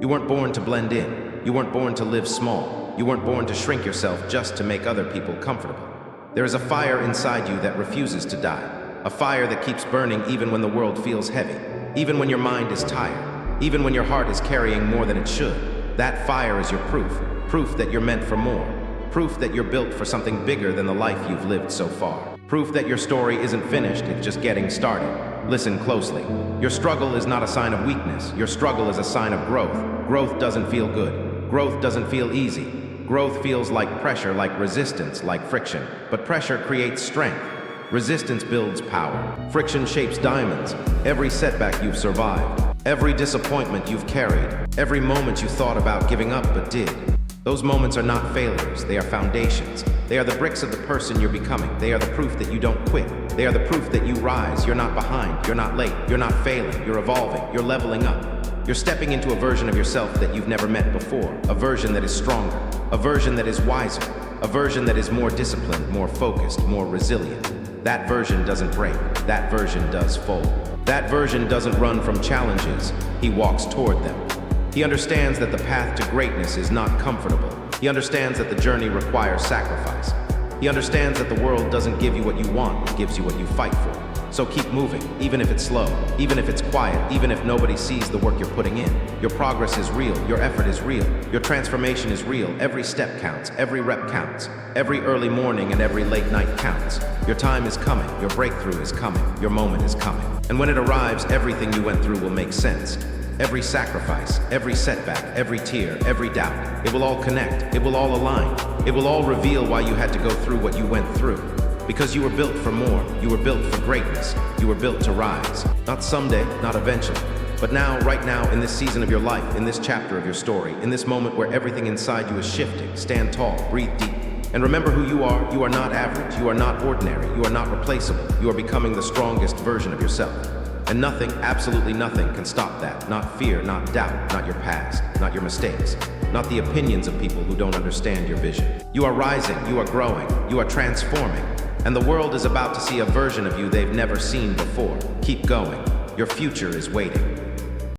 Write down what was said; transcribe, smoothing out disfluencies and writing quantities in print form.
You weren't born to blend in. You weren't born to live small. You weren't born to shrink yourself just to make other people comfortable. There is a fire inside you that refuses to die. A fire that keeps burning even when the world feels heavy. Even when your mind is tired. Even when your heart is carrying more than it should. That fire is your proof. Proof that you're meant for more. Proof that you're built for something bigger than the life you've lived so far. Proof that your story isn't finished, it's just getting started. Listen closely. Your struggle is not a sign of weakness. Your struggle is a sign of growth. Growth doesn't feel good. Growth doesn't feel easy. Growth feels like pressure, like resistance, like friction. But pressure creates strength. Resistance builds power. Friction shapes diamonds. Every setback you've survived. Every disappointment you've carried. Every moment you thought about giving up but did. Those moments are not failures, they are foundations. They are the bricks of the person you're becoming. They are the proof that you don't quit. They are the proof that you rise. You're not behind, you're not late, you're not failing, you're evolving, you're leveling up. You're stepping into a version of yourself that you've never met before. A version that is stronger, a version that is wiser, a version that is more disciplined, more focused, more resilient. That version doesn't break, that version does fold. That version doesn't run from challenges, he walks toward them. He understands that the path to greatness is not comfortable. He understands that the journey requires sacrifice. He understands that the world doesn't give you what you want, it gives you what you fight for. So keep moving, even if it's slow, even if it's quiet, even if nobody sees the work you're putting in. Your progress is real, your effort is real, your transformation is real. Every step counts, every rep counts. Every early morning and every late night counts. Your time is coming, your breakthrough is coming, your moment is coming. And when it arrives, everything you went through will make sense. Every sacrifice, every setback, every tear, every doubt, it will all connect, it will all align, it will all reveal why you had to go through what you went through. Because you were built for more, you were built for greatness, you were built to rise. Not someday, not eventually, but now, right now, in this season of your life, in this chapter of your story, in this moment where everything inside you is shifting, stand tall, breathe deep. And remember who you are. You are not average, you are not ordinary, you are not replaceable. You are becoming the strongest version of yourself. And nothing, absolutely nothing, can stop that. Not fear, not doubt, not your past, not your mistakes, not the opinions of people who don't understand your vision. You are rising, you are growing, you are transforming, and the world is about to see a version of you they've never seen before. Keep going. Your future is waiting.